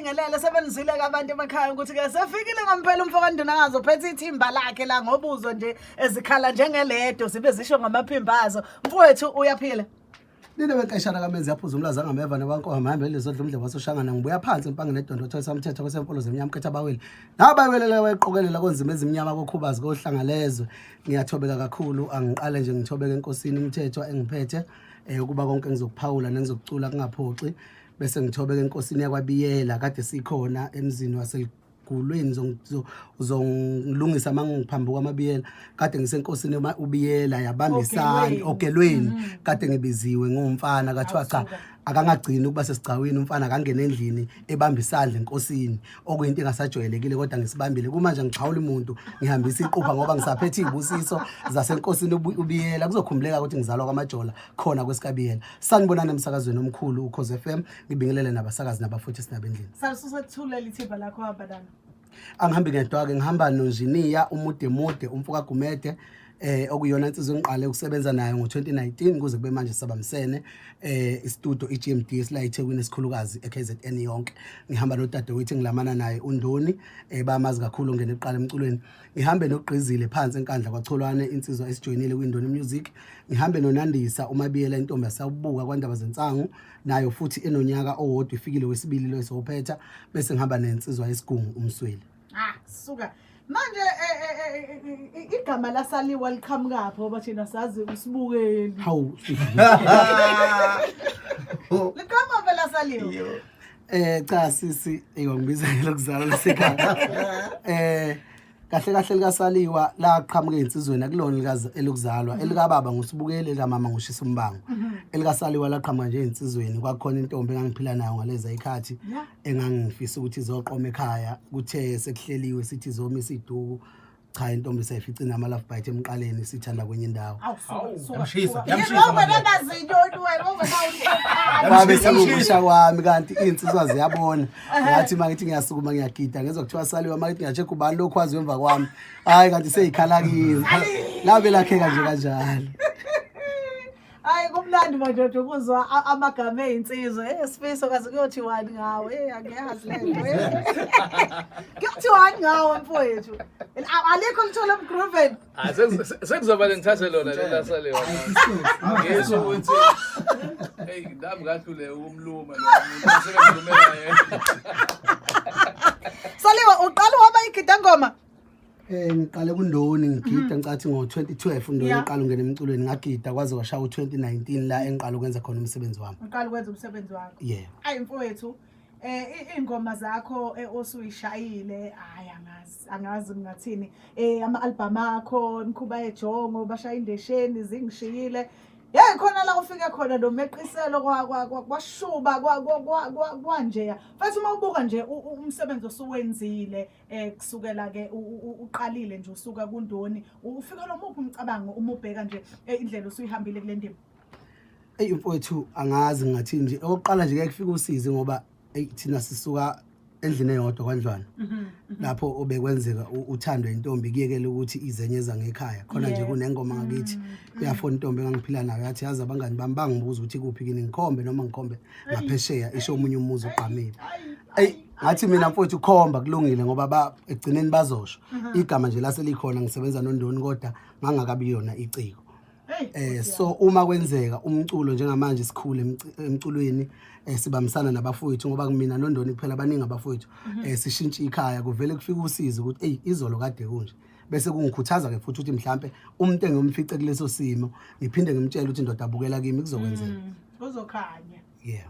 siyabingelela sebenizile abantu emakhaya ukuthi ke sefikile ngempela umfokanduna angazophetha ithimba lakhe la ngobuzwe nje ezikhala njengeledo sibe zisho ngamaphimbazo. Mfowethu uyaphila? Nina benkeshana kamenzi yaphuza umlaza ngameva nebankoha mahambe lezodla umdle wasoshangana ngibuya phansi empanga nedondo thosa umthetho kwesempolo zemnyama ketha baweli nabawelele wayeqokelela konzima ezimnyama kokhubazi kohlangalezwe ngiyathobeka kakhulu angiqale nje ngithobeka enkosini umthetho engiphethe ukuba konke ngizokuphawula nengizokucula kungaphoxi bese ngithobeka enkosini yakwabiyela kade sikhona emzini waseGulweni uzongilungisa mangiphambuka amabiyela kade ngisenkosini ubiyela yabambisana ogelweni kade ngibiziwe ngumfana kathiwa cha akangagcini ukuba sesigcawini umfana akangena endlini ebamba isandla enkosini okuyinto engasajwayelekile kodwa ngisibambile kumanje ngixhawula umuntu ngihambisa iqupha ngoba ngisaphethe izibusiso zasenkosini ubiyela kuzokhumbuleka ukuthi ngizalwa kwamajola khona kwesikabiyela sanibonana emsakazweni omkhulu uKhoze FM ngibingelele nabasakazi nabafuthi sinabendlini sasusethula ithimba lakho abadala angihambi ngedwa ke ngihamba noNjiniya umude umfuka Gumede okuyona insizwe engiqale ukusebenza nayo ngo2019 kuze kube manje sabamsene istudio iGMD esila eThekwini esikhulukazi eKZN yonke ngihamba nodadewethu ngilamana naye uNdoni bamazi kakhulu ngene eqala emculweni ngihambe noGqizile phansi enkandla kwaCholwane insizwa esijoyinile kwiNdoni Music ngihambe noNandisa umabiyela intombi yasabuka kwaNdaba Zensangu nayo futhi enonyaka owodwa ifikile wesibili lo esophetha bese ngihamba nensizwa yesigungu umsweli suka manje igama laSaliwa liqhamukapo bathi nasazi usibukeli hawu liqhamuka phela Saliwa cha sisi ngibizela lokuzalwa lesekhaya kahle likaSaliwa laqhamuka insizweni akulona likazi elokuzalwa elikababa ngusibukeli likamama ngushisa umbango elikaSaliwa laqhamuka nje insizweni kwakhona intombi engangiphila nayo ngaleza ikhathi engangifisa ukuthi izoqoma ekhaya kuthe sekuhleliwe sithi zomisa iduku cha intombi sayifica nama love bite emqaleni sithanda kwenye indawo yamshisa babe sengusha kwami kanti insizwa ziyabona ngathi mangithi ngiyasukuma ngiyagida ngezokuthiwa Saliwa mangithi ngiyacheka ubani lokwazi emva kwami hayi kanti seyikhalakile labe lakheka nje kanjalo hayi kumnandi manje ukuzwa amagama ezinsizwe sifiso kaze kuyothiwani ngawe angiyazi lento kuyothiwani ngawe mfowethu alikho lithola emgroven sekuzoba ngithathe lona lela Saliwa ngisho ukuthi hey ndami ngahlule ukumluma lo muntu osebenza yena Saliwa uqala waba igida ngoma ngiqale kuNdoni ngigida ngicathi ngo2012 Ndoni iqala ungena emculweni ngagida kwaze kwashaya u2019 la engiqala ukwenza khona umsebenzi wami uqala ukwenza umsebenzi wakho yeah ayi mfowethu ingoma zakho osuyishayile hayi angazi ngathini ama-album akho Mkhuba eJongo bashaya indesheni zingishiyile khona la ufike khona nomeqiselo kwashuba kwanjeya futhi uma ubuka nje umsebenzi osuwenzile kusukela ke uqalile nje usuka kuNdoni ufika lo muphi umcabango umubheka nje indlela osuyihambile kule ndima mfowethu angazi ngathi nje oqala nje kufika usize ngoba thina sisuka endlini eyodwa kwaNdlwana lapho obekwenzeka uthandwe intombi kuyekela ukuthi izenyeza ngekhaya khona nje kunengoma ngakithi yafona intombi engangiphila nayo yathi yazi abangani bami bangibuza ukuthi kuphi kini ngikhombe noma ngikhombe ngaphesheya isho omunye umuzi oqhamile ngathi mina mfowethu khomba kulungile ngoba egcineni bazosho igama nje laselikhona ngisebenza noNdoni kodwa ngangakabi yona iciko so uma kwenzeka umculo njengamanje sikhule emculweni sibamisana nabafowethu ngoba kumina noNdoni kuphela abaningi abafowethu sishintsha ikhaya kuvele kufika usizo ukuthi izolo kade kunje bese kungikhuthaza ke futhi ukuthi mhlambe umuntu engomfice kuleso simo ngiphinde ngimtshele ukuthi indoda abukela kimi kuzokwenzeka uzokhanya yeah